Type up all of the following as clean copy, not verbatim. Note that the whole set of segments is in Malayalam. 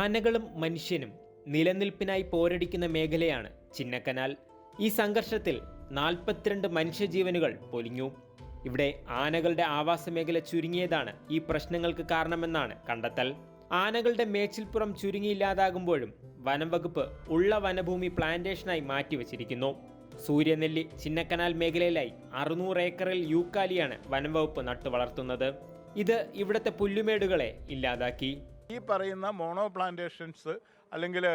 ആനകളും മനുഷ്യനും നിലനിൽപ്പിനായി പോരടിക്കുന്ന മേഖലയാണ് ചിന്നക്കനാൽ. ഈ സംഘർഷത്തിൽ 42 മനുഷ്യജീവനുകൾ പൊലിഞ്ഞു. ഇവിടെ ആനകളുടെ ആവാസ മേഖല ചുരുങ്ങിയതാണ് ഈ പ്രശ്നങ്ങൾക്ക് കാരണമെന്നാണ് കണ്ടെത്തൽ. ആനകളുടെ മേച്ചിൽപ്പുറം ചുരുങ്ങിയില്ലാതാകുമ്പോഴും വനം വകുപ്പ് ഉള്ള വനഭൂമി പ്ലാന്റേഷനായി മാറ്റിവെച്ചിരിക്കുന്നു. സൂര്യനെല്ലി ചിന്നക്കനാൽ മേഖലയിലായി 600 ഏക്കറിൽ യൂക്കാലിയാണ് വനം വകുപ്പ് നട്ടുവളർത്തുന്നത്. ഇത് ഇവിടുത്തെ പുല്ലുമേടുകളെ ഇല്ലാതാക്കി. ഈ പറയുന്ന മോണോ പ്ലാന്റേഷൻസ് അല്ലെങ്കിൽ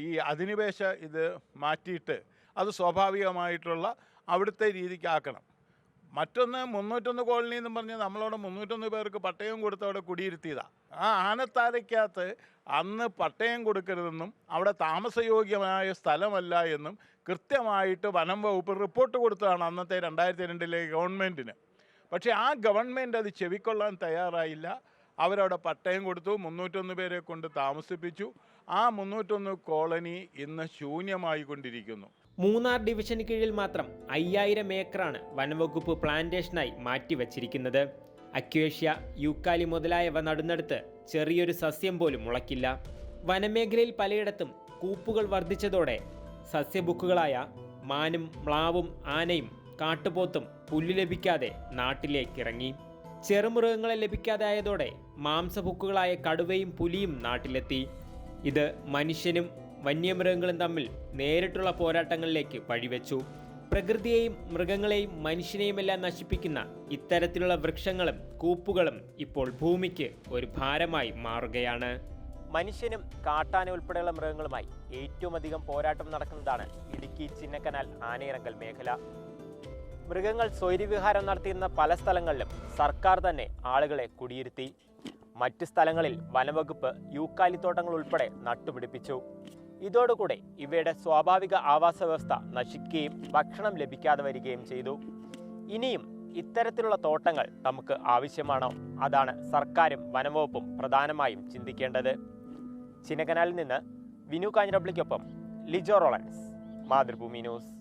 ഈ അധിനിവേശ ഇത് മാറ്റിയിട്ട് അത് സ്വാഭാവികമായിട്ടുള്ള അവിടുത്തെ രീതിക്കാക്കണം. മറ്റൊന്ന് 301 കോളനി എന്നും പറഞ്ഞ് നമ്മളവിടെ 301 പേർക്ക് പട്ടയം കൊടുത്ത് അവിടെ കുടിയിരുത്തിയതാണ്. ആ ആനത്താരയ്ക്കകത്ത് അന്ന് പട്ടയം കൊടുക്കരുതെന്നും അവിടെ താമസയോഗ്യമായ സ്ഥലമല്ല എന്നും കൃത്യമായിട്ട് വനം വകുപ്പ് റിപ്പോർട്ട് കൊടുത്തതാണ് അന്നത്തെ 2002 ഗവൺമെൻറ്റിന്. പക്ഷേ ആ ഗവൺമെൻറ് അത് ചെവിക്കൊള്ളാൻ തയ്യാറായില്ല. അവരവിടെ പട്ടയം കൊടുത്തു, 301 പേരെ കൊണ്ട് താമസിപ്പിച്ചു. ആ 301 കോളനി ഇന്ന് ശൂന്യമായി കൊണ്ടിരിക്കുന്നു. മൂന്നാർ ഡിവിഷന് കീഴിൽ മാത്രം 5000 ഏക്കറാണ് വനംവകുപ്പ് പ്ലാന്റേഷനായി മാറ്റിവെച്ചിരിക്കുന്നത്. അക്വേഷ്യ, യൂക്കാലി മുതലായവ നടുന്നെടുത്ത് ചെറിയൊരു സസ്യം പോലും മുളയ്ക്കില്ല. വനമേഖലയിൽ പലയിടത്തും കൂപ്പുകൾ വർദ്ധിച്ചതോടെ സസ്യബുക്കുകളായ മാനും മ്ലാവും ആനയും കാട്ടുപോത്തും പുല്ല് ലഭിക്കാതെ നാട്ടിലേക്കിറങ്ങി. ചെറുമൃഗങ്ങളെ ലഭിക്കാതായതോടെ മാംസഭുക്കുകളായ കടുവയും പുലിയും നാട്ടിലെത്തി. ഇത് മനുഷ്യനും വന്യമൃഗങ്ങളും തമ്മിൽ നേരിട്ടുള്ള പോരാട്ടങ്ങളിലേക്ക് വഴിവെച്ചു. പ്രകൃതിയെയും മൃഗങ്ങളെയും മനുഷ്യനെയുമെല്ലാം നശിപ്പിക്കുന്ന ഇത്തരത്തിലുള്ള വൃക്ഷങ്ങളും കൂപ്പുകളും ഇപ്പോൾ ഭൂമിക്ക് ഒരു ഭാരമായി മാറുകയാണ്. മനുഷ്യനും കാട്ടാന ഉൾപ്പെടെയുള്ള മൃഗങ്ങളുമായി ഏറ്റവും അധികം പോരാട്ടം നടക്കുന്നതാണ് ഇടുക്കി ചിന്നക്കനാൽ ആനയിറങ്കൽ മേഖല. മൃഗങ്ങൾ സ്വൈര്യവിഹാരം നടത്തിയിരുന്ന പല സ്ഥലങ്ങളിലും സർക്കാർ തന്നെ ആളുകളെ കുടിയിരുത്തി. മറ്റ് സ്ഥലങ്ങളിൽ വനവകുപ്പ് യൂക്കാലിത്തോട്ടങ്ങൾ ഉൾപ്പെടെ നട്ടുപിടിപ്പിച്ചു. ഇതോടുകൂടെ ഇവയുടെ സ്വാഭാവിക ആവാസ വ്യവസ്ഥ നശിക്കുകയും ഭക്ഷണം ലഭിക്കാതെ വരികയും ചെയ്തു. ഇനിയും ഇത്തരത്തിലുള്ള തോട്ടങ്ങൾ നമുക്ക് ആവശ്യമാണോ? അതാണ് സർക്കാരും വനംവകുപ്പും പ്രധാനമായും ചിന്തിക്കേണ്ടത്. ചിന്നക്കനാലിൽ നിന്ന് വിനു കാഞ്ഞിരപ്പള്ളിക്കൊപ്പം ലിജോ റോളൻസ്, മാതൃഭൂമി ന്യൂസ്.